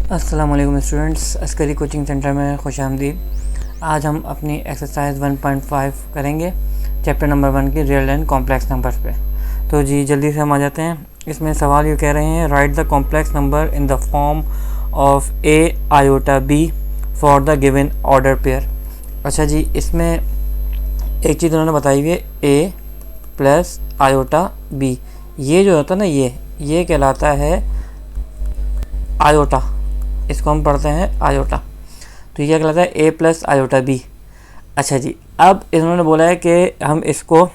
अस्सलाम वालेकुम students, Askari coaching centre में खुश आमदीद। आज हम अपनी एक्सरसाइज 1.5 करेंगे चैप्टर नंबर 1 की रियल एंड कॉम्प्लेक्स नंबर्स पे। तो जी जल्दी से हम आ जाते हैं। इसमें सवाल ये कह रहे हैं, right the complex number in the form of a iota b for the given order pair. अच्छा जी, इसमें एक चीज़ उन्होंने बताई हुई है a प्लस आयोटा b। ये जो होता है ना, ये कहलाता है आयोटा। इसको हम पढ़ते हैं आयोटा। तो ये क्या कहलाता है, a प्लस आयोटा b। अच्छा जी, अब इन्होंने बोला है कि हम इसको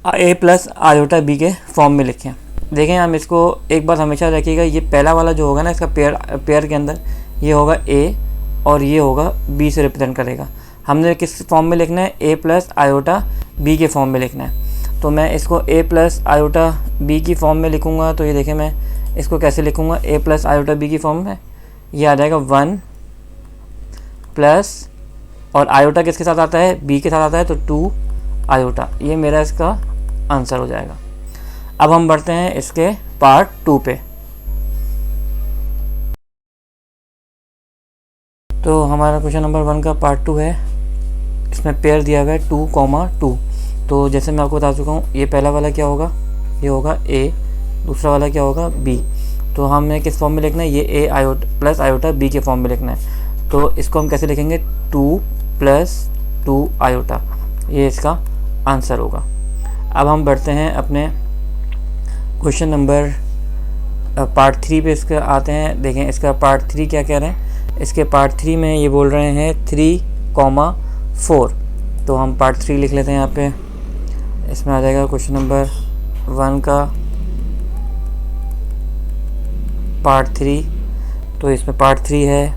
a प्लस आयोटा b के फॉर्म में लिखें। देखें, हम इसको एक बात हमेशा रखिएगा, ये पहला वाला जो होगा ना, इसका पेयर के अंदर ये होगा a और ये होगा b से रिप्रेजेंट करेगा। हमने किस फॉर्म में लिखना है, a प्लस आयोटा b के फॉर्म में लिखना है। तो मैं इसको a प्लस आयोटा b की फॉर्म में लिखूँगा। तो ये देखें, मैं इसको कैसे लिखूँगा, a प्लस आयोटा b की फॉर्म में। ये आ जाएगा 1 प्लस, और आयोटा किसके साथ आता है, b के साथ आता है, तो 2 आयोटा। ये मेरा इसका आंसर हो जाएगा। अब हम बढ़ते हैं इसके पार्ट 2 पे। तो हमारा क्वेश्चन नंबर 1 का पार्ट 2 है। इसमें पेयर दिया हुआ है 2,2। तो जैसे मैं आपको बता चुका हूँ, ये पहला वाला क्या होगा, ये होगा a, दूसरा वाला क्या होगा b। तो हमें किस फॉर्म में लिखना है, ये a iota plus iota b के फॉर्म में लिखना है। तो इसको हम कैसे लिखेंगे, 2 प्लस 2 आयोटा। ये इसका आंसर होगा। अब हम बढ़ते हैं अपने क्वेश्चन नंबर पार्ट 3 पे इसके आते हैं। देखें, इसका पार्ट 3 क्या कह रहे हैं। इसके पार्ट 3 में ये बोल रहे हैं 3,4। तो हम पार्ट 3 लिख लेते हैं यहाँ पे। इसमें आ जाएगा क्वेश्चन नंबर 1 का पार्ट 3। तो इसमें पार्ट 3 है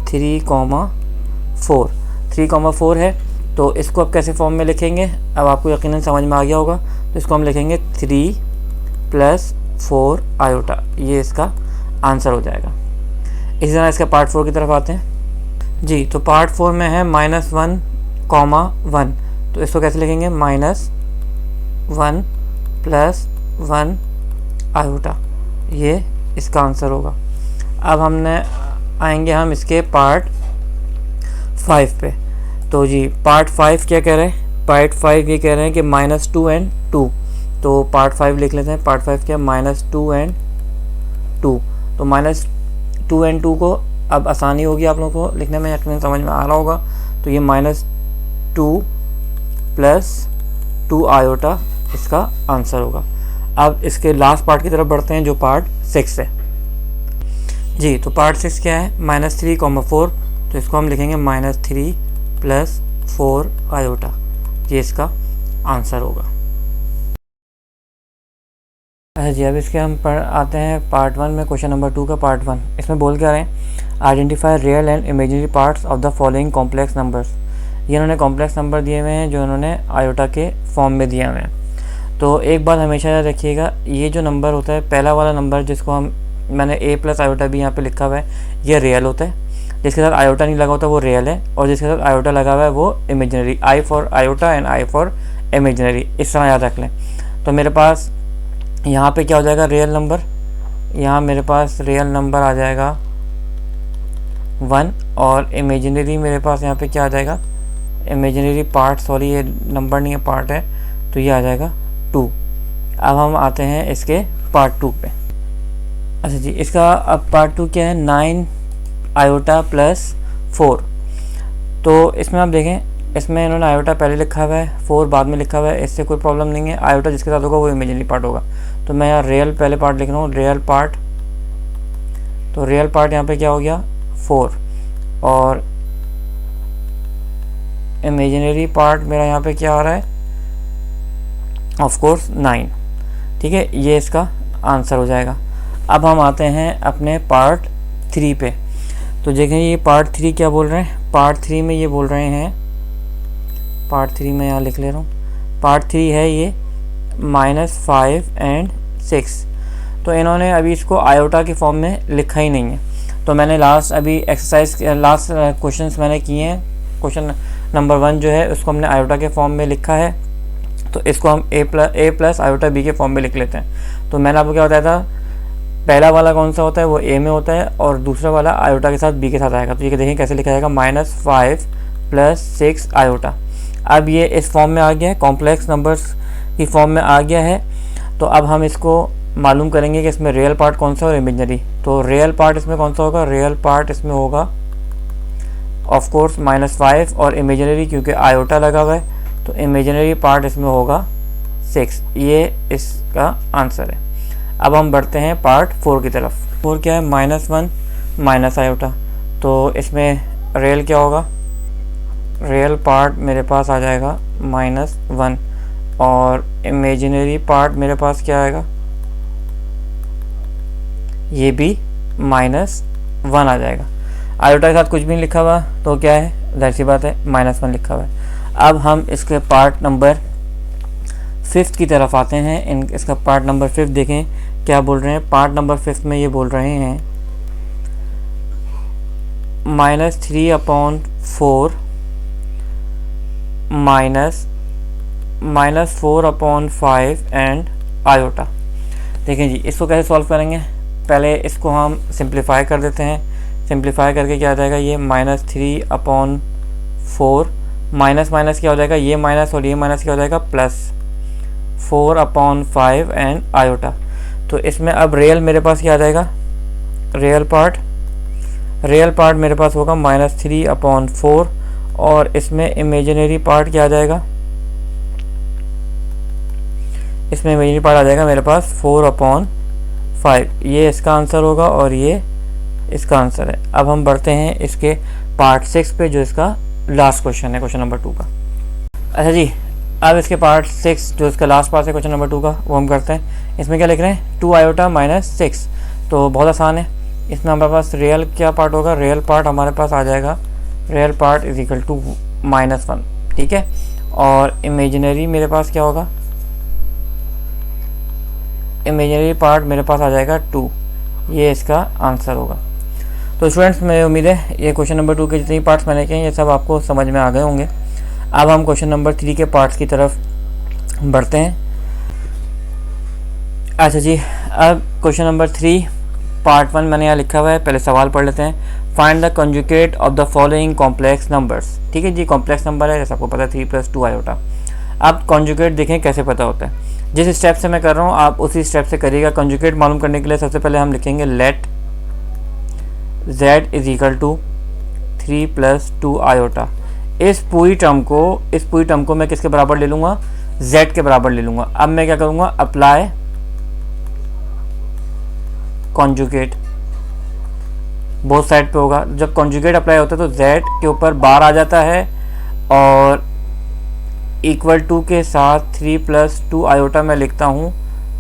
3,4। 3,4 है। तो इसको अब कैसे फॉर्म में लिखेंगे, अब आपको यकीनन समझ में आ गया होगा। तो इसको हम लिखेंगे 3 प्लस 4 आयोटा। ये इसका आंसर हो जाएगा। इसी तरह इसका पार्ट 4 की तरफ आते हैं जी। तो पार्ट 4 में है -1,1। तो इसको कैसे लिखेंगे, -1 प्लस 1 आयोटा। ये इसका आंसर होगा। अब आएंगे हम इसके पार्ट 5 पे। तो जी पार्ट 5 क्या कह रहे हैं, पार्ट 5 ये कह रहे हैं कि -2 and 2। तो पार्ट 5 लिख लेते हैं। पार्ट 5 क्या, -2 and 2। तो -2 and 2 को अब आसानी होगी आप लोगों को लिखने में, यकीनन समझ में आ रहा होगा। तो ये -2 प्लस 2 आयोटा इसका आंसर होगा। अब इसके लास्ट पार्ट की तरफ बढ़ते हैं, जो पार्ट 6 है जी। तो पार्ट 6 क्या है, -3,4। तो इसको हम लिखेंगे -3 प्लस 4 आयोटा। ये इसका आंसर होगा। अच्छा जी, अब इसके हम आते हैं पार्ट 1 में। क्वेश्चन नंबर 2 का पार्ट 1। इसमें बोल क्या रहे हैं, identify real and imaginary parts of the following complex numbers. ये इन्होंने कॉम्प्लेक्स नंबर दिए हुए हैं जो इन्होंने आयोटा के फॉर्म में दिए हुए हैं। तो एक बात हमेशा याद रखिएगा, ये जो नंबर होता है, पहला वाला नंबर जिसको मैंने a प्लस आयोटा b यहाँ पे लिखा हुआ है, ये रियल होता है। जिसके साथ आयोटा नहीं लगा होता वो रियल है, और जिसके साथ आयोटा लगा हुआ है वो imaginary. I for iota and I for imaginary, इस तरह याद रख लें। तो मेरे पास यहाँ पे क्या हो जाएगा, रियल नंबर। यहाँ मेरे पास रियल नंबर आ जाएगा 1, और इमेजिनरी मेरे पास यहाँ पे क्या आ जाएगा, इमेजिनरी पार्ट, सॉरी ये नंबर नहीं है, पार्ट है। तो ये आ जाएगा 2। अब हम आते हैं इसके पार्ट 2 पे। अच्छा जी, इसका अब पार्ट 2 क्या है, 9 आयोटा प्लस 4। तो इसमें आप देखें, इसमें इन्होंने आयोटा पहले लिखा हुआ है, 4 बाद में लिखा हुआ है। इससे कोई प्रॉब्लम नहीं है। आयोटा जिसके साथ होगा वो इमेजिनरी पार्ट होगा। तो मैं यहाँ रियल पहले पार्ट लिख रहा हूँ, रियल पार्ट। तो रियल पार्ट यहाँ पे क्या हो गया, 4, और इमेजिनरी पार्ट मेरा यहाँ पे क्या आ रहा है, ऑफ कोर्स 9। ठीक है, ये इसका आंसर हो जाएगा। अब हम आते हैं अपने पार्ट 3 पे। तो देखें, ये पार्ट 3 क्या बोल रहे हैं, पार्ट 3 में ये बोल रहे हैं, पार्ट 3 में यहाँ लिख ले रहा हूँ। पार्ट 3 है ये -5 and 6। तो इन्होंने अभी इसको आयोटा के फॉर्म में लिखा ही नहीं है। तो मैंने अभी एक्सरसाइज लास्ट क्वेश्चंस मैंने किए हैं। क्वेश्चन नंबर 1 जो है उसको हमने आयोटा के फॉर्म में लिखा है। तो इसको हम a प्लस आयोटा b के फॉर्म में लिख लेते हैं। तो मैंने आपको क्या बताया था, पहला वाला कौन सा होता है, वो ए में होता है, और दूसरा वाला आयोटा के साथ बी के साथ आएगा। तो ये देखें कैसे लिखा जाएगा, -5 + 6 आयोटा। अब ये इस फॉर्म में आ गया है, कॉम्प्लेक्स नंबर्स की फॉर्म में आ गया है। तो अब हम इसको मालूम करेंगे कि इसमें रियल पार्ट कौन सा और इमेजिनरी। तो रियल पार्ट इसमें कौन सा होगा, रियल पार्ट इसमें होगा ऑफ कोर्स -5, और इमेजिनरी क्योंकि आयोटा लगा हुआ है तो इमेजिनरी पार्ट इसमें होगा 6। ये इसका आंसर है। अब हम बढ़ते हैं पार्ट 4 की तरफ। 4 क्या है, -1 माइनस आयोटा। तो इसमें रियल क्या होगा, रियल पार्ट मेरे पास आ जाएगा -1, और इमेजिनरी पार्ट मेरे पास क्या आएगा, ये भी -1 आ जाएगा। आयोटा के साथ कुछ भी नहीं लिखा हुआ तो क्या है, जाहिर सी बात है -1 लिखा हुआ है। अब हम इसके पार्ट नंबर 5 की तरफ आते हैं। इसका पार्ट नंबर 5 देखें क्या बोल रहे हैं। पार्ट नंबर 5 में ये बोल रहे हैं -3/4 -4/5 एंड आयोटा। देखें जी, इसको कैसे सॉल्व करेंगे, पहले इसको हम सिंप्लीफाई कर देते हैं। सिंप्लीफाई करके क्या आ जाएगा, ये -3/4 माइनस माइनस क्या हो जाएगा, ये माइनस और ये माइनस क्या हो जाएगा, +4/5 एंड आयोटा। तो इसमें अब रियल मेरे पास क्या आ जाएगा, रियल पार्ट मेरे पास होगा -3/4, और इसमें इमेजिनरी पार्ट क्या आ जाएगा, इसमें इमेजिनरी पार्ट आ जाएगा मेरे पास 4/5। ये इसका आंसर होगा और ये इसका आंसर है। अब हम बढ़ते हैं इसके पार्ट 6 पे, जो इसका लास्ट क्वेश्चन है, क्वेश्चन नंबर 2 का। अच्छा जी, अब इसके पार्ट 6 जो इसका लास्ट पार्ट है क्वेश्चन नंबर 2 का, वो हम करते हैं। इसमें क्या लिख रहे हैं, 2 आयोटा -6। तो बहुत आसान है, इसमें हमारे पास रियल क्या पार्ट होगा, रियल पार्ट हमारे पास आ जाएगा, real part is equal to -1, ठीक है। और इमेजिनरी मेरे पास क्या होगा, इमेजिनरी पार्ट मेरे पास आ जाएगा 2। ये इसका आंसर होगा। तो स्टूडेंट्स, मुझे उम्मीद है ये क्वेश्चन नंबर 2 के जितने पार्ट्स मैंने किए हैं ये सब आपको समझ में आ गए होंगे। अब हम क्वेश्चन नंबर 3 के पार्ट्स की तरफ बढ़ते हैं। अच्छा जी, अब क्वेश्चन नंबर 3 पार्ट 1 मैंने यहाँ लिखा हुआ है। पहले सवाल पढ़ लेते हैं। Find the conjugate of the following complex numbers. ठीक है जी, कॉम्प्लेक्स नंबर है जैसे आपको पता है 3 + 2 आयोटा। अब कंजुगेट देखें कैसे पता होता है। जिस स्टेप से मैं कर रहा हूँ आप उसी स्टेप से करिएगा। कंजुगेट मालूम करने के लिए सबसे पहले हम लिखेंगे लेट z = 3 + 2 आयोटा। इस पूरी टर्म को मैं किसके बराबर ले लूँगा, z के बराबर ले लूँगा। अब मैं क्या करूँगा, अप्लाई कॉन्जुगेट, बोथ साइड पे होगा। जब कॉन्जुगेट अप्लाई होता है तो z के ऊपर बार आ जाता है और इक्वल टू के साथ 3 + 2 आयोटा मैं लिखता हूँ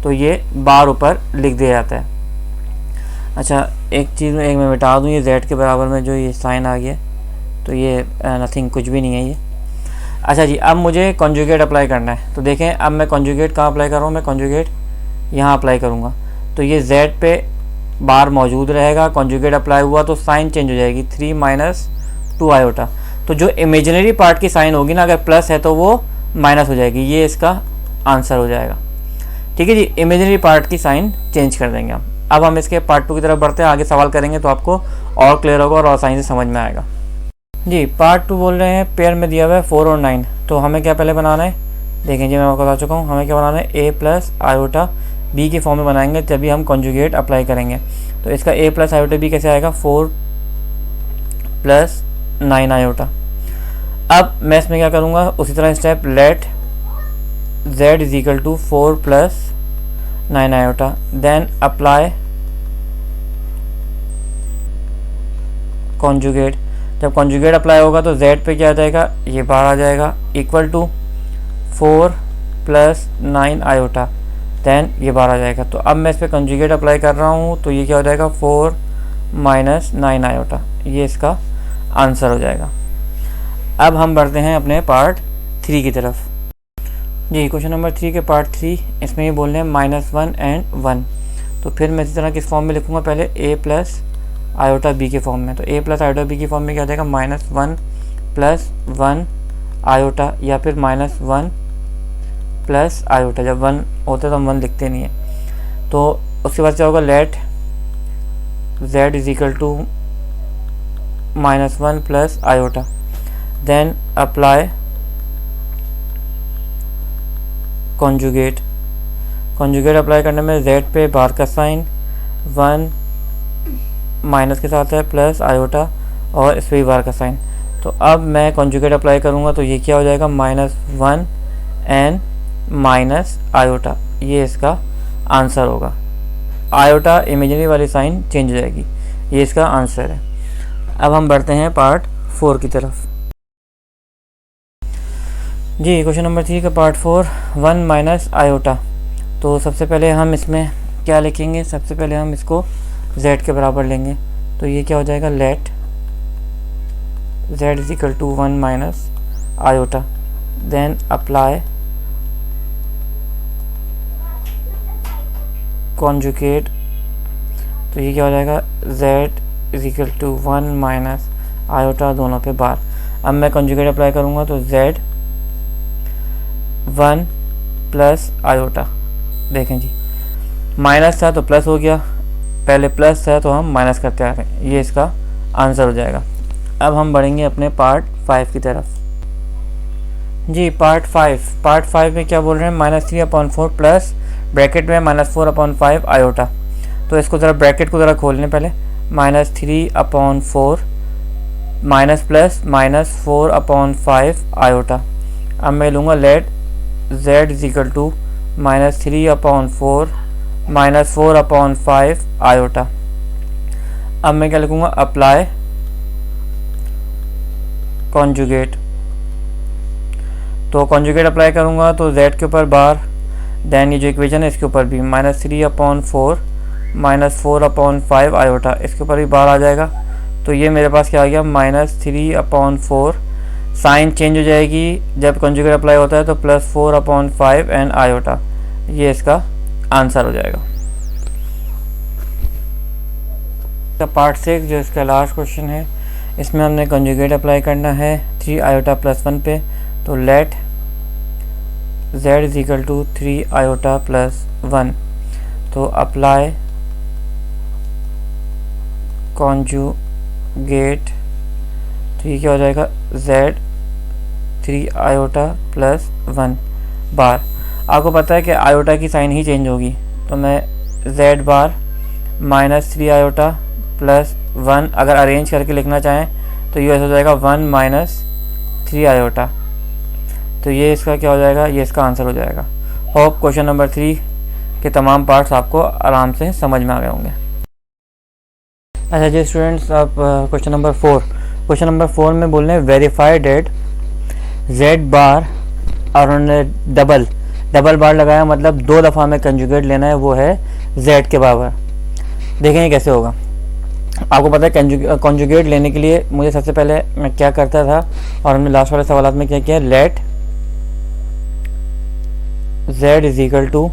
तो ये बार ऊपर लिख दिया जाता है। अच्छा, एक चीज़ में मैं मिटा दूँ, ये z के बराबर में जो ये साइन आ गया तो ये नथिंग, कुछ भी नहीं है ये। अच्छा जी, अब मुझे कॉन्जुगेट अप्लाई करना है। तो देखें अब मैं कॉन्जुगेट कहाँ अप्लाई कर रहा हूँ, मैं कॉन्जुगेट यहाँ अप्लाई करूँगा तो ये z पे बार मौजूद रहेगा। कॉन्जुगेट अप्लाई हुआ तो साइन चेंज हो जाएगी, 3 - 2 आयोटा। तो जो इमेजिनरी पार्ट की साइन होगी ना, अगर प्लस है तो वो माइनस हो जाएगी। ये इसका आंसर हो जाएगा। ठीक है जी, इमेजिनरी पार्ट की साइन चेंज कर देंगे हम। अब हम इसके पार्ट 2 की तरफ बढ़ते हैं। आगे सवाल करेंगे तो आपको और क्लियर होगा और आसानी से समझ में आएगा। जी, पार्ट 2 बोल रहे हैं पेयर में दिया हुआ है 4 और 9। तो हमें क्या पहले बनाना है, देखें जी मैं आपको बता चुका हूँ। हमें क्या बनाना है, a + आयोटा b के फॉर्म में बनाएंगे तभी हम कॉन्जुगेट अप्लाई करेंगे। तो इसका a + आयोटा b कैसे आएगा, 4 + 9 आयोटा। अब मैं इसमें क्या करूँगा, उसी तरह step let z = 4 + 9 iota, then apply conjugate. जब कॉन्जुगेट अप्लाई होगा तो z पे क्या आ जाएगा, ये बार आ जाएगा, इक्वल टू 4 + 9 आयोटा, देन ये बार आ जाएगा। तो अब मैं इस पर कॉन्जुगेट अप्लाई कर रहा हूँ तो ये क्या हो जाएगा, 4 - 9 आयोटा। ये इसका आंसर हो जाएगा। अब हम बढ़ते हैं अपने पार्ट 3 की तरफ। जी, क्वेश्चन नंबर 3 के पार्ट 3, इसमें ये बोल रहे हैं -1 एंड 1। तो फिर मैं इसी तरह किस फॉर्म में लिखूँगा, पहले a + आयोटा b के फॉर्म में। तो a + आयोटा b के फॉर्म में क्या आ जाएगा, -1 + 1 आयोटा, या फिर -1 + आयोटा। जब 1 होता है तो हम 1 लिखते नहीं है। तो उसके बाद क्या होगा, let z is equal to -1 plus iota, then apply conjugate. Conjugate apply करने में z पे बार का साइन 1 माइनस के साथ है प्लस आयोटा और इस पर भी बार का साइन। तो अब मैं कॉन्जुगेट अप्लाई करूँगा तो ये क्या हो जाएगा, -1 एंड माइनस आयोटा, ये इसका आंसर होगा। आयोटा इमेजिनरी वाली साइन चेंज हो जाएगी, ये इसका आंसर है। अब हम बढ़ते हैं पार्ट 4 की तरफ। जी क्वेश्चन नंबर 3 का पार्ट 4, 1 माइनस आयोटा। तो सबसे पहले हम इसमें क्या लिखेंगे, सबसे पहले हम इसको z के बराबर लेंगे। तो ये क्या हो जाएगा, let z is equal to 1 minus iota, then apply conjugate. तो ये क्या हो जाएगा, z is equal to 1 minus iota, दोनों पे बार। अब मैं कॉन्जुगेट अप्लाई करूँगा तो z 1 प्लस आयोटा, देखें जी माइनस था तो प्लस हो गया, पहले प्लस था तो हम माइनस करते आ रहे हैं, ये इसका आंसर हो जाएगा। अब हम बढ़ेंगे अपने पार्ट 5 की तरफ। जी पार्ट 5 में क्या बोल रहे हैं, -3/4 प्लस ब्रैकेट में -4/5 आयोटा। तो इसको ज़रा ब्रैकेट को ज़रा खोल लें पहले, -3/4 माइनस प्लस -4/5 आयोटा। अब मैं लूँगा let z is equal to -3/4 -4/5 iota. अब मैं क्या लिखूँगा, अप्लाई कॉन्जुगेट। तो कॉन्जुगेट अप्लाई करूँगा तो z के ऊपर बार, देन ये जो इक्वेशन है इसके ऊपर भी -3/4 -4/5 आयोटा, इसके ऊपर भी बार आ जाएगा। तो ये मेरे पास क्या आ गया, -3/4, साइन चेंज हो जाएगी जब कॉन्जुगेट अप्लाई होता है तो +4/5 एंड आयोटा, ये इसका आंसर हो जाएगा। पार्ट 6 जो इसका लास्ट क्वेश्चन है, इसमें हमने कॉन्जुगेट अप्लाई करना है 3 आयोटा प्लस 1 पे। तो let z is equal to 3 iota plus 1। तो अप्लाई कॉन्जुगेट। तो ये क्या हो जाएगा, z 3 आयोटा प्लस 1 बार। आपको पता है कि आयोटा की साइन ही चेंज होगी, तो मैं z बार -3 आयोटा प्लस 1 अगर अरेंज करके लिखना चाहें तो ये ऐसा हो जाएगा 1 - 3 आयोटा। तो ये इसका क्या हो जाएगा, ये इसका आंसर हो जाएगा। होप क्वेश्चन नंबर 3 के तमाम पार्ट्स आपको आराम से समझ में आ गए होंगे। अच्छा जी स्टूडेंट्स, अब क्वेश्चन नंबर 4 में बोल रहे हैं वेरीफाई डेट z बार और उन्होंने डबल बार लगाया, मतलब 2 दफ़ा में कंजुगेट लेना है, वो है z के बराबर। देखेंगे कैसे होगा। आपको पता है कंजुगेट लेने के लिए मुझे सबसे पहले मैं क्या करता था, और हमने लास्ट वाले सवाल में क्या किया, let z is equal to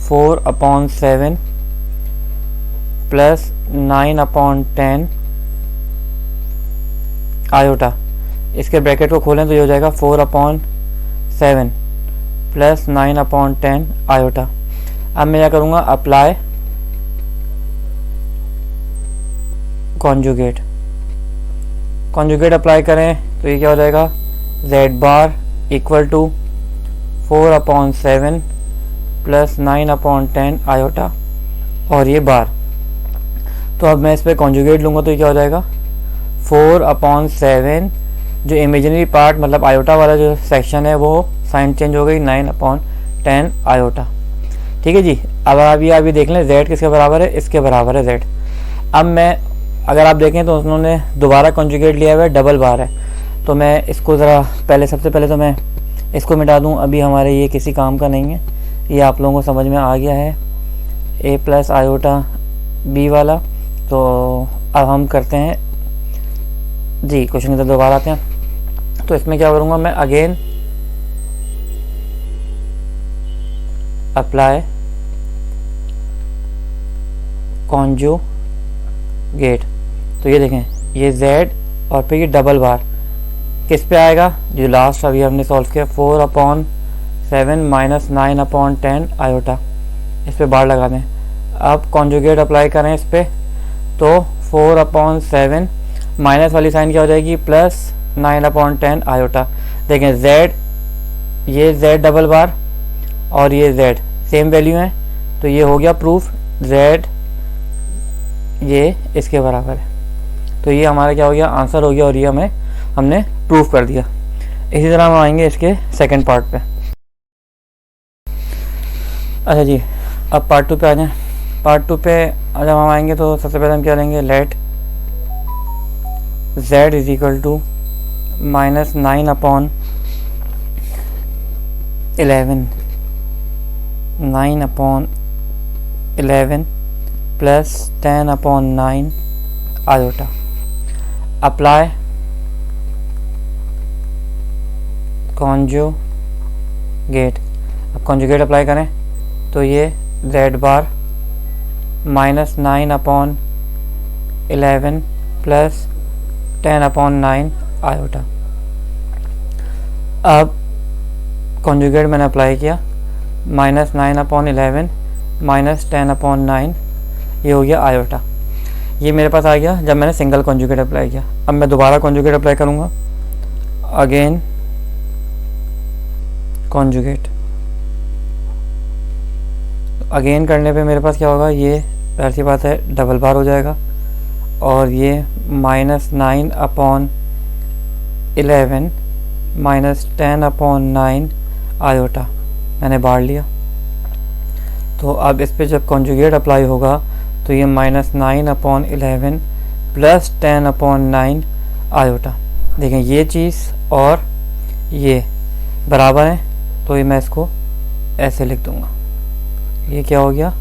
4/7 plus 9/10 iota. इसके ब्रैकेट को खोलें तो ये हो जाएगा 4/7 प्लस 9/10 आयोटा। अब मैं क्या करूँगा, अप्लाई कॉन्जुगेट अप्लाई करें तो ये क्या हो जाएगा, z bar equal to 4/7 plus 9/10 iota और ये बार। तो अब मैं इस पर कॉन्जुगेट लूँगा तो ये क्या हो जाएगा, 4/7 जो इमेजिनरी पार्ट मतलब आयोटा वाला जो सेक्शन है वो साइन चेंज हो गई 9/10 आयोटा। ठीक है जी। अब अभी देख लें z किसके बराबर है, इसके बराबर है z। अब मैं अगर आप देखें तो उन्होंने दोबारा कॉन्जुगेट लिया हुआ है, डबल बार है। तो मैं इसको ज़रा सबसे पहले तो मैं इसको मिटा दूं, अभी हमारे ये किसी काम का नहीं है, ये आप लोगों को समझ में आ गया है a प्लस आयोटा b वाला। तो अब हम करते हैं जी क्वेश्चन की तरफ दोबारा आते हैं। तो इसमें क्या करूँगा मैं, अगेन अप्लाई कॉन्जुगेट। तो ये देखें ये z और फिर ये डबल बार किस पे आएगा, जो लास्ट अभी हमने सॉल्व किया 4/7 माइनस 9/10 आयोटा, इस पे बार लगा दें। अब कॉन्जुगेट अप्लाई करें इस पे तो 4/7 माइनस वाली साइन क्या हो जाएगी प्लस 9/10 आयोटा। देखें z, ये z डबल बार और ये z सेम वैल्यू है, तो ये हो गया प्रूफ z ये इसके बराबर है। तो ये हमारा क्या हो गया, आंसर हो गया, और ये हमने प्रूफ कर दिया। इसी तरह हम आएंगे इसके सेकंड पार्ट पे। अच्छा जी, अब पार्ट 2 पे आ जाएं। पार्ट 2 पे जब हम आएंगे तो सबसे पहले हम क्या लेंगे, let z is equal to -9/11 9/11 plus 10/9 iota. Apply conjugate. अब कॉन्जुगेट अप्लाई करें तो ये z बार -9/11 प्लस 10/9 आयोटा। अब कॉन्जुगेट मैंने अप्लाई किया, -9/11 माइनस 10/9, ये हो गया आयोटा। ये मेरे पास आ गया जब मैंने सिंगल कॉन्जुगेट अप्लाई किया। अब मैं दोबारा कॉन्जुगेट अप्लाई करूँगा, अगेन कॉन्जुगेट। अगेन करने पे मेरे पास क्या होगा, ये ऐसी बात है डबल बार हो जाएगा, और ये -9/11 माइनस 10/9 आयोटा मैंने बाढ़ लिया। तो अब इस पे जब कॉन्जुगेट अप्लाई होगा तो ये -9/11 प्लस 10/9 आयोटा। देखें ये चीज़ और ये बराबर है, तो ये मैं इसको ऐसे लिख दूंगा। ये क्या हो गया,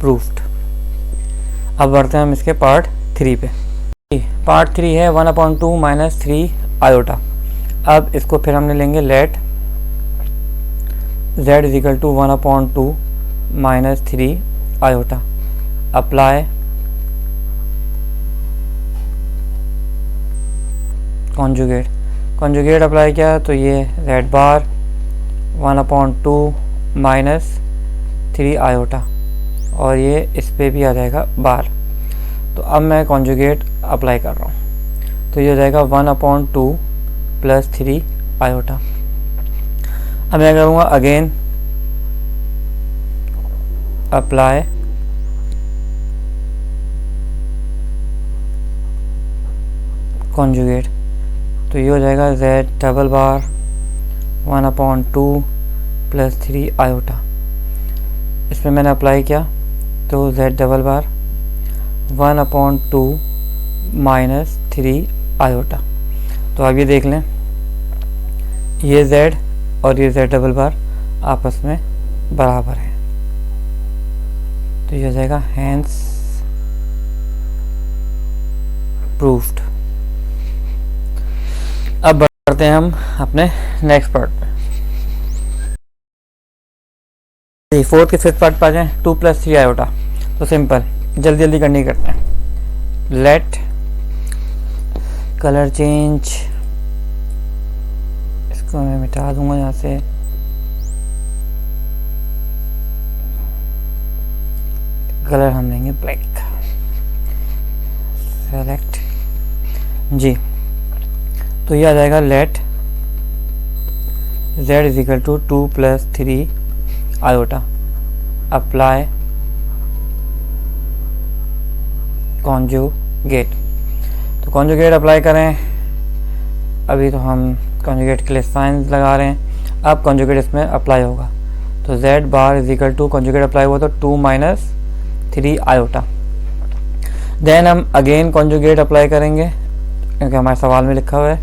प्रूफ्ड। अब बढ़ते हैं हम इसके पार्ट 3 पे। पार्ट 3 है 1/2 माइनस 3 आयोटा। अब इसको फिर हमने लेंगे let z is equal to 1/2 minus 3 iota. Apply conjugate. Conjugate apply किया तो ये z बार 1/2 माइनस 3 आयोटा, और ये इस पे भी आ जाएगा बार। तो अब मैं कॉन्जुगेट अप्लाई कर रहा हूँ, तो ये हो जाएगा 1/2 प्लस 3 आयोटा। अब मैं करूँगा अगेन अप्लाई कॉन्जुगेट, तो ये हो जाएगा z डबल बार 1/2 प्लस 3 आयोटा। इसमें मैंने अप्लाई किया तो z डबल बार 1/2 माइनस 3 आयोटा। तो अब ये देख लें, ये z और ये z डबल बार आपस में बराबर है, तो ये हो जाएगा हैंस प्रूफ्ड। अब बढ़ते हैं हम अपने नेक्स्ट पार्ट पे। फोर्थ के फिफ्थ पार्ट पर आ जाएं, 2 + 3 आयोटा। तो सिंपल, जल्दी जल्दी करनी करते हैं। लेट कलर चेंज, इसको मैं मिटा दूंगा यहाँ से। कलर हम लेंगे ब्लैक। सेलेक्ट जी, तो ये आ जाएगा let z is equal to 2 + 3 iota. Apply conjugate. तो कॉन्जुगेट अप्लाई करें, अभी तो हम कॉन्जुगेट के लिए साइन लगा रहे हैं। अब कॉन्जुगेट इसमें अप्लाई होगा, तो z bar is equal to conjugate apply हुआ तो 2 - 3 आयोटा। देन हम अगेन कॉन्जुगेट अप्लाई करेंगे, क्योंकि हमारे सवाल में लिखा हुआ है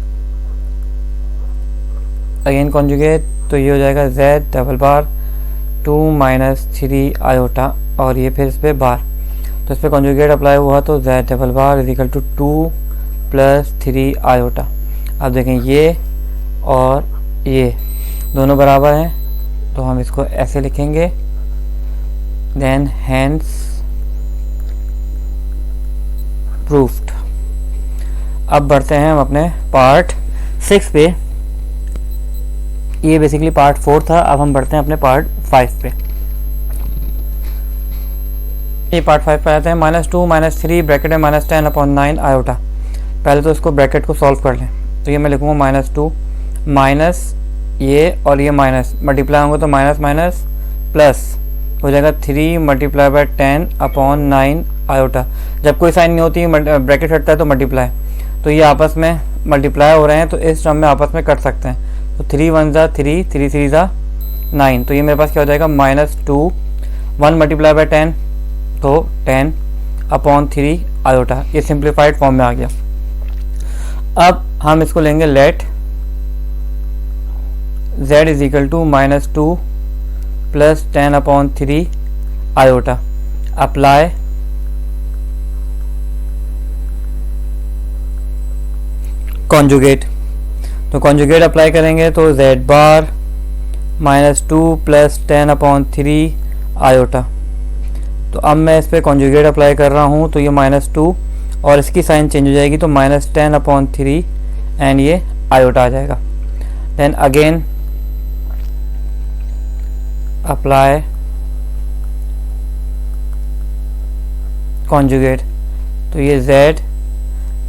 अगेन कॉन्जुगेट। तो ये हो जाएगा z डबल बार 2 - 3 आयोटा, और ये फिर इस पर बार। तो इस पर कॉन्जुगेट अप्लाई हुआ तो z double bar is equal to 2 + 3 iota. अब देखें ये और ये दोनों बराबर हैं, तो हम इसको ऐसे लिखेंगे, देन हैंस प्रूफ्ड। अब बढ़ते हैं हम अपने पार्ट 6 पे। ये बेसिकली पार्ट 4 था, अब हम बढ़ते हैं अपने पार्ट 5 पे। ये पार्ट 5 पे आते हैं। -2 -3 ब्रैकेट में -10/9 आयोटा। पहले तो इसको ब्रैकेट को सॉल्व कर लें। तो ये मैं लिखूँगा -2 माइनस ये और ये माइनस मल्टीप्लाई होंगे तो माइनस माइनस प्लस हो जाएगा 3 × 10/9 आयोटा। जब कोई साइन नहीं होती ब्रैकेट हटता है तो मल्टीप्लाई, तो ये आपस में मल्टीप्लाई हो रहे हैं तो इस टर्म में आपस में कट सकते हैं। तो 3 1 ज़ा 3, 3 3 ज़ा 9। तो ये मेरे पास क्या हो जाएगा -2 1 × 10 तो 10/3 आयोटा। ये सिंप्लीफाइड फॉर्म में आ गया। अब हम इसको लेंगे let z is equal to -2 plus 10/3 iota. Apply conjugate. तो कॉन्जुगेट अप्लाई करेंगे तो z बार -2 प्लस 10/3 आयोटा। तो अब मैं इस पर कॉन्जुगेट अप्लाई कर रहा हूँ तो ये -2 और इसकी साइन चेंज हो जाएगी तो -10/3 एंड ये आयोटा आ जाएगा। Then again apply conjugate. तो ये z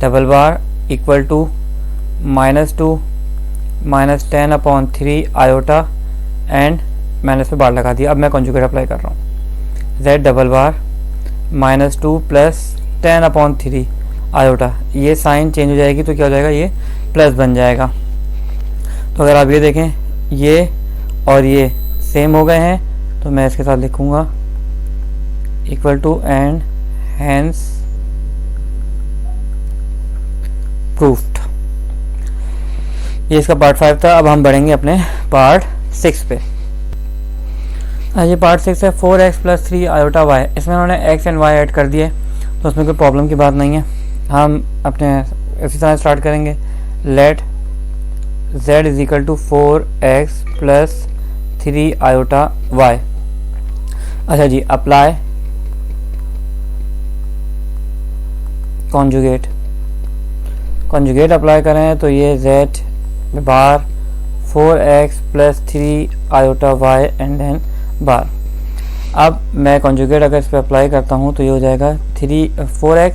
double bar equal to -2 -10/3 iota and मैंने इस पर बार लगा दिया। अब मैं कॉन्जुगेट अप्लाई कर रहा हूँ। z डबल बार -2 प्लस 10/3 आयोटा। ये साइन चेंज हो जाएगी तो क्या हो जाएगा, ये प्लस बन जाएगा। तो अगर आप ये देखें ये और ये सेम हो गए हैं तो मैं इसके साथ लिखूँगा equal to and hence proved. ये इसका पार्ट 5 था। अब हम बढ़ेंगे अपने पार्ट 6 पे। ये पार्ट 6 है 4x + 3 आयोटा y। इसमें उन्होंने x एंड y ऐड कर दिए तो उसमें कोई प्रॉब्लम की बात नहीं है। हम अपने इसी तरह स्टार्ट करेंगे। Let z is equal to 4x + 3 iota y। अच्छा जी, अप्लाई कॉन्जुगेट। कॉन्जुगेट अप्लाई करें तो ये z bar 4x + 3 iota y and then bar. अब मैं कॉन्जुगेट अगर इस पर अप्लाई करता हूँ तो ये हो जाएगा 4x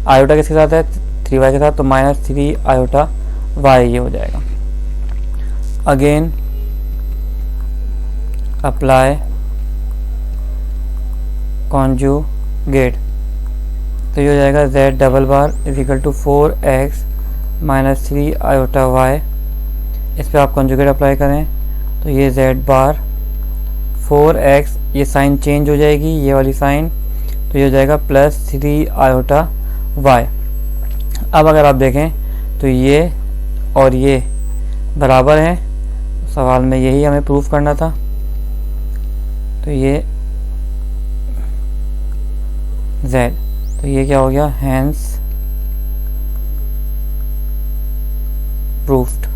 आयोटा किसके साथ है 3y के साथ तो -3 आयोटा y ये हो जाएगा। Again apply conjugate. तो ये हो जाएगा z double bar is equal to 4x - 3 iota y। इस पर आप कॉन्जुगेट अप्लाई करें तो ये z बार 4x, ये साइन चेंज हो जाएगी ये वाली साइन, तो ये हो जाएगा +3 आयोटा y। अब अगर आप देखें तो ये और ये बराबर हैं। सवाल में यही हमें प्रूफ करना था। तो ये z, तो ये क्या हो गया, हैंस प्रूफ्ड।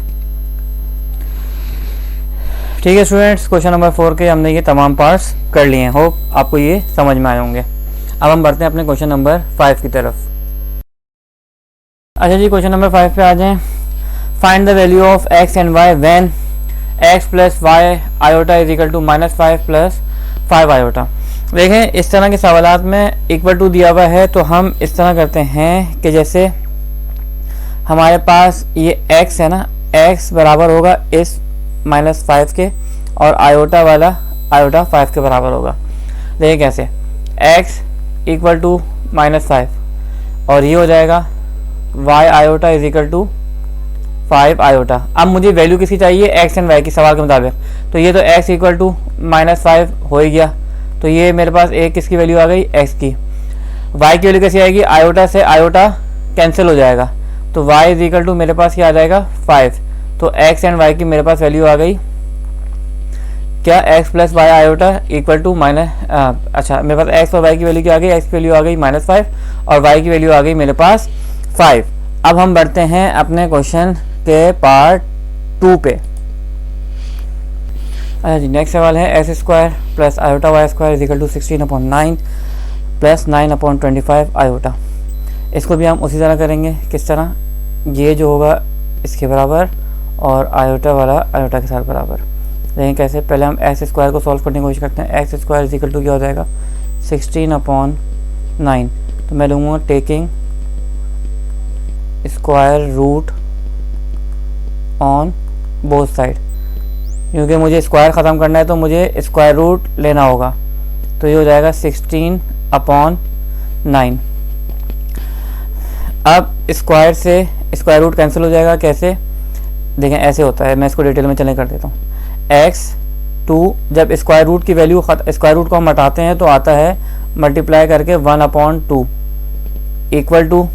ठीक है स्टूडेंट्स, क्वेश्चन नंबर 4 के हमने ये तमाम पार्ट्स कर लिए हैं। होप आपको ये समझ में आए होंगे। अब हम बढ़ते हैं अपने क्वेश्चन नंबर 5 की तरफ। अच्छा जी, क्वेश्चन नंबर 5 पे आ जाएं। Find the value of x and y when x + y iota is equal to -5 + 5 iota. देखें इस तरह के सवालात में इक्वल टू दिया हुआ है तो हम इस तरह करते हैं कि जैसे हमारे पास ये x है ना, x बराबर होगा इस -5 के और आयोटा वाला आयोटा 5 के बराबर होगा। देखिए कैसे, x इक्वल टू -5 और ये हो जाएगा y iota is equal to 5 iota. अब मुझे वैल्यू किसकी चाहिए, x एंड y की सवाल के मुताबिक। तो ये तो x इक्वल टू -5 हो ही गया, तो ये मेरे पास एक किसकी वैल्यू आ गई, x की। y की वैल्यू कैसी आएगी, आयोटा से आयोटा कैंसिल हो जाएगा तो y इज इक्वल टू मेरे पास क्या आ जाएगा 5। तो x एंड y की मेरे पास वैल्यू आ गई क्या, x + y iota equal to अच्छा मेरे पास x और y की वैल्यू क्या आ गई, x की वैल्यू आ गई -5 और y की वैल्यू आ गई मेरे पास 5। अब हम बढ़ते हैं अपने क्वेश्चन के पार्ट 2 पे। अच्छा जी, नेक्स्ट सवाल है x² + iota y² is equal to 16/9 + 9/25 iota. इसको भी हम उसी तरह करेंगे। किस तरह, ये जो होगा इसके बराबर और आयोटा वाला आयोटा के साथ बराबर। लेकिन कैसे, पहले हम x² को सॉल्व करने की कोशिश करते हैं। x² इज इक्वल टू क्या हो जाएगा 16/9। तो मैं लूँगा taking square root on both side, क्योंकि मुझे स्क्वायर ख़त्म करना है तो मुझे स्क्वायर रूट लेना होगा। तो ये हो जाएगा 16/9। अब स्क्वायर से स्क्वायर रूट कैंसिल हो जाएगा। कैसे देखें, ऐसे होता है, मैं इसको डिटेल में चले कर देता हूँ। x2 जब स्क्वायर रूट की वैल्यू स्क्वायर रूट को हम हटाते हैं तो आता है मल्टीप्लाई करके 1/2 इक्वल टू,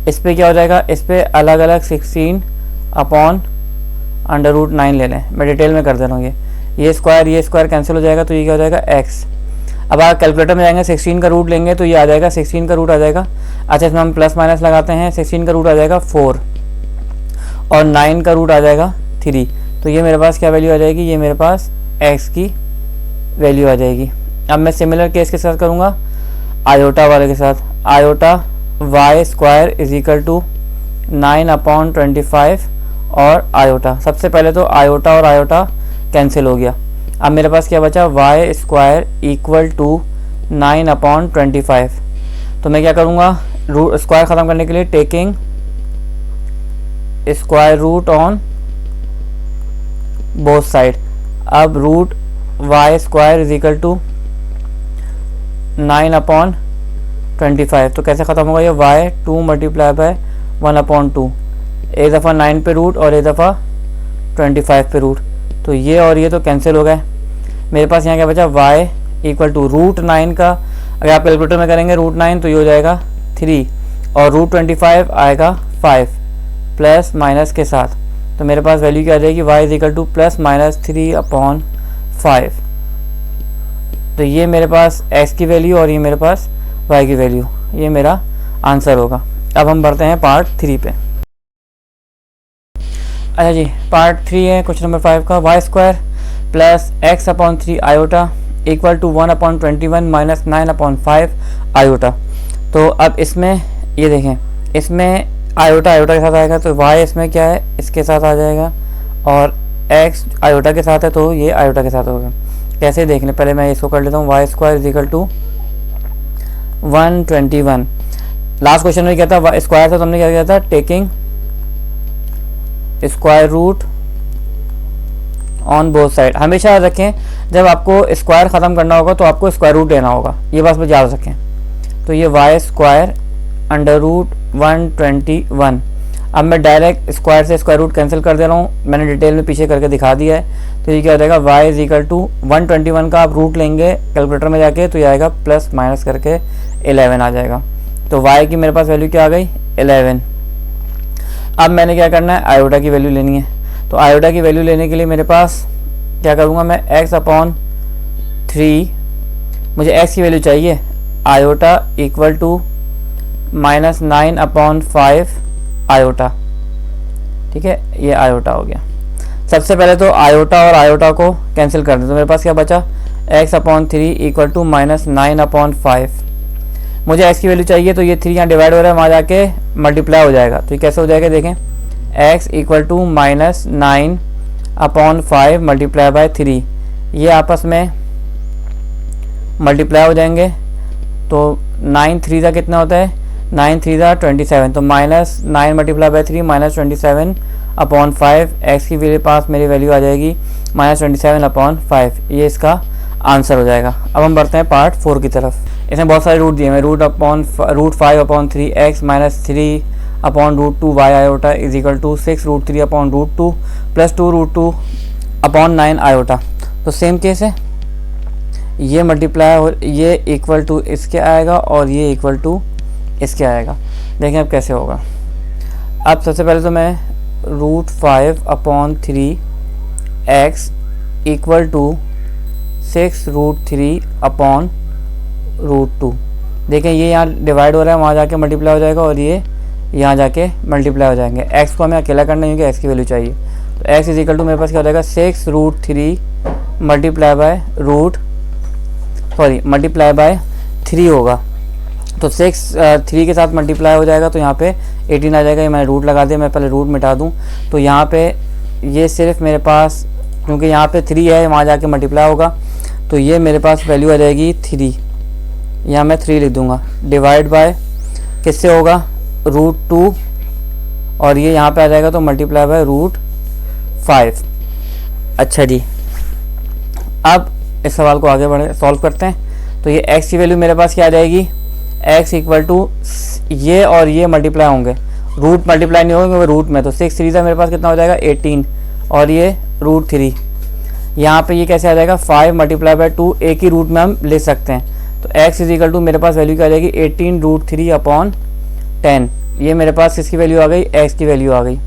इस पर क्या हो जाएगा, इस पर अलग अलग 16/√9 ले लें। मैं डिटेल में कर दे रहा हूँ। ये स्क्वायर कैंसिल हो जाएगा तो ये क्या हो जाएगा x। अब आप कैलकुलेटर में जाएंगे 16 का रूट लेंगे तो ये आ जाएगा 16 का रूट आ जाएगा। अच्छा, इसमें हम प्लस माइनस लगाते हैं। 16 का रूट आ जाएगा 4 और 9 का रूट आ जाएगा 3। तो ये मेरे पास क्या वैल्यू आ जाएगी, ये मेरे पास x की वैल्यू आ जाएगी। अब मैं सिमिलर केस के साथ करूँगा आयोटा वाले के साथ। Iota y square is equal to 9/25 और आयोटा। सबसे पहले तो आयोटा और आयोटा कैंसिल हो गया। अब मेरे पास क्या बचा, y स्क्वायर इक्वल टू 9/25। तो मैं क्या करूँगा, रूट स्क्वायर ख़त्म करने के लिए taking square root on both side. अब root y square is equal to 9/25। तो कैसे ख़त्म होगा ये, y 2 मल्टीप्लाई बाय 1/2। एक दफ़ा 9 पे रूट और एक दफ़ा 25 पे रूट। तो ये और ये तो कैंसिल हो गए। मेरे पास यहाँ क्या बचा, y इक्वल टू √9 का, अगर आप कैलकुलेटर में करेंगे √9 तो ये हो जाएगा 3 और √25 आएगा 5 प्लस माइनस के साथ। तो मेरे पास वैल्यू क्या आ जाएगी, y इज इक्वल टू +-3/5। तो ये मेरे पास x की वैल्यू और ये मेरे पास y की वैल्यू, ये मेरा आंसर होगा। अब हम बढ़ते हैं पार्ट 3 पे। अच्छा जी, पार्ट 3 है क्वेश्चन नंबर 5 का। y square plus x/3 iota equal to 1/21 minus 9/5 iota. तो अब इसमें ये देखें, इसमें आयोटा आयोटा के साथ आएगा तो y इसमें क्या है, इसके साथ आ जाएगा, और x आयोटा के साथ है तो ये आयोटा के साथ होगा। कैसे देख लें, पहले मैं इसको कर लेता हूँ। y square is equal to 121। Last question में क्या था, स्क्वायर था तो हमने क्या किया था, taking square root on both side. हमेशा याद रखें जब आपको स्क्वायर ख़त्म करना होगा तो आपको स्क्वायर रूट लेना होगा, ये बात याद रखें। तो ये y स्क्वायर √121। अब मैं डायरेक्ट स्क्वायर से स्क्वायर रूट कैंसिल कर दे रहा हूँ, मैंने डिटेल में पीछे करके दिखा दिया है। तो ये क्या हो जाएगा, y इज इक्वल टू 121 का आप रूट लेंगे कैलकुलेटर में जाके तो ये आएगा प्लस माइनस करके 11 आ जाएगा। तो y की मेरे पास वैल्यू क्या आ गई, 11। अब मैंने क्या करना है, आयोटा की वैल्यू लेनी है। तो आयोटा की वैल्यू लेने के लिए मेरे पास क्या करूँगा मैं, x/3, मुझे x की वैल्यू चाहिए, आयोटा इक्वल टू -9/5 आयोटा। ठीक है, ये आयोटा हो गया। सबसे पहले तो आयोटा और आयोटा को कैंसिल कर दें तो मेरे पास क्या बचा, x/3 इक्वल टू -9/5। मुझे x की वैल्यू चाहिए तो ये 3 यहाँ डिवाइड हो रहा है, वहाँ जाके मल्टीप्लाई हो जाएगा। तो ये कैसे हो जाएगा, देखें, x equal to -9/5 multiply by 3, ये आपस में मल्टीप्लाई हो जाएंगे। तो 9 3 का कितना होता है, 9 3 का 27। तो -9 मल्टीप्लाई बाय 3 -27/5। x की मेरे पास मेरी वैल्यू आ जाएगी -27/5। ये इसका आंसर हो जाएगा। अब हम बढ़ते हैं पार्ट 4 की तरफ। इसमें बहुत सारे रूट दिए हैं, √5/3x minus 3/√2 y iota is equal to 6√3/√2 plus 2√2/9 iota. तो सेम केस है, ये मल्टीप्लाई हो, ये इक्वल टू इसके आएगा और ये इक्वल टू इसके आएगा। देखें अब कैसे होगा। अब सबसे पहले तो मैं √5/3x इक्वल टू 6√3/√2। देखें ये यहाँ डिवाइड हो रहा है, वहाँ जाके मल्टीप्लाई हो जाएगा और ये यहाँ जाके मल्टीप्लाई हो जाएंगे। x को हमें अकेला करना है क्योंकि x की वैल्यू चाहिए। तो x इज इक्वल टू मेरे पास क्या हो जाएगा, 6√3 मल्टीप्लाई बाय 3 होगा। तो 3 के साथ मल्टीप्लाई हो जाएगा तो यहाँ पे 18 आ जाएगा। ये मैंने रूट लगा दिया, मैं पहले रूट मिटा दूँ। तो यहाँ पे ये सिर्फ मेरे पास, क्योंकि यहाँ पे 3 है, वहाँ जाके मल्टीप्लाई होगा तो ये मेरे पास वैल्यू आ जाएगी 3। यहाँ मैं 3 लिख दूँगा, डिवाइड बाय किससे होगा, √2, और ये यहाँ पे आ जाएगा तो मल्टीप्लाई बाय √5। अच्छा जी, अब इस सवाल को आगे बढ़े सॉल्व करते हैं। तो ये x की वैल्यू मेरे पास क्या आ जाएगी, x इक्वल टू ये और ये मल्टीप्लाई होंगे, रूट मल्टीप्लाई नहीं होंगे रूट में, तो 6 3 मेरे पास कितना हो जाएगा 18, और ये √3। यहाँ पे ये कैसे आ जाएगा 5 मल्टीप्लाई बाय 2, एक ही रूट में हम ले सकते हैं। तो x इज इक्वल टू मेरे पास वैल्यू क्या आ जाएगी 18√3/10। ये मेरे पास किसकी वैल्यू आ गई, x की वैल्यू आ गई।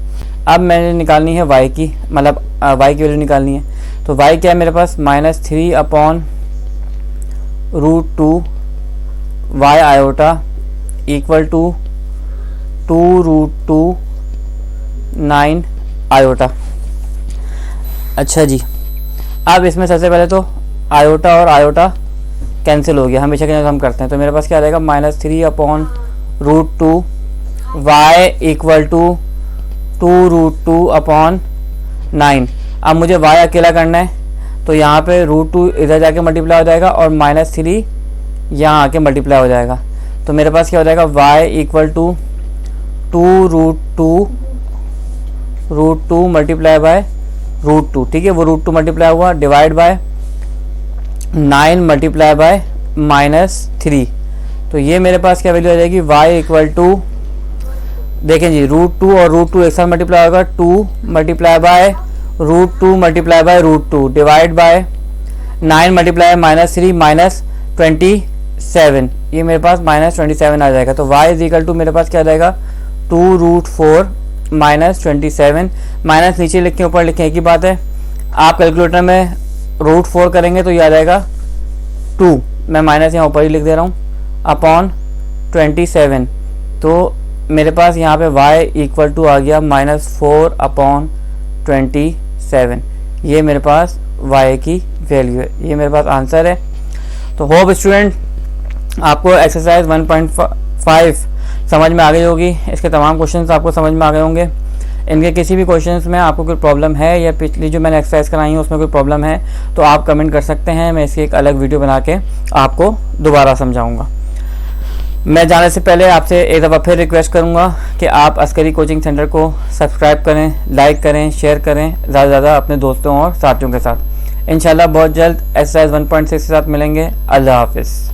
अब मैंने निकालनी है y की, मतलब y की वैल्यू निकालनी है। तो y क्या है मेरे पास -3/√2 y iota equal to 2√2 9 iota. अच्छा जी, अब इसमें सबसे पहले तो आयोटा और आयोटा कैंसिल हो गया, हमेशा के हम करते हैं। तो मेरे पास क्या आ जाएगा -3/√2 y इक्वल टू 2√2/9। अब मुझे y अकेला करना है, तो यहाँ पे √2 इधर जाके मल्टीप्लाई हो जाएगा और -3 यहाँ आके मल्टीप्लाई हो जाएगा। तो मेरे पास क्या हो जाएगा y equal to 2√2 multiply by √2, ठीक है, वो √2 मल्टीप्लाई हुआ, डिवाइड बाय 9 मल्टीप्लाई बाय -3। तो ये मेरे पास क्या वैल्यू आ जाएगी y इक्वल टू, देखें जी, √2 और √2 एक साथ मल्टीप्लाई होगा, 2 multiply by √2 multiply by √2 divide by 9 multiply -3 -27, ये मेरे पास -27 आ जाएगा। तो y इज इक्वल टू मेरे पास क्या आ जाएगा 2√4 -27, माइनस नीचे लिखें ऊपर लिखें एक ही बात है। आप कैलकुलेटर में √4 करेंगे तो ये आ जाएगा 2, मैं माइनस यहाँ ऊपर ही लिख दे रहा हूँ, अपॉन 27। तो मेरे पास यहाँ पे y इक्वल टू आ गया -4/27। ये मेरे पास y की वैल्यू है, ये मेरे पास आंसर है। तो होप स्टूडेंट आपको एक्सरसाइज 1.5 समझ में आ गई होगी, इसके तमाम क्वेश्चंस आपको समझ में आ गए होंगे। इनके किसी भी क्वेश्चंस में आपको कोई प्रॉब्लम है या पिछली जो मैंने एक्सरसाइज कराई है उसमें कोई प्रॉब्लम है तो आप कमेंट कर सकते हैं, मैं इसकी एक अलग वीडियो बना के आपको दोबारा समझाऊंगा। मैं जाने से पहले आपसे एक दफ़ा फिर रिक्वेस्ट करूंगा कि आप अस्करी कोचिंग सेंटर को सब्सक्राइब करें, लाइक करें, शेयर करें ज़्यादा से ज़्यादा अपने दोस्तों और साथियों के साथ। इंशाल्लाह बहुत जल्द एक्सरसाइज 1.6 के साथ मिलेंगे। अल्लाह हाफिज़।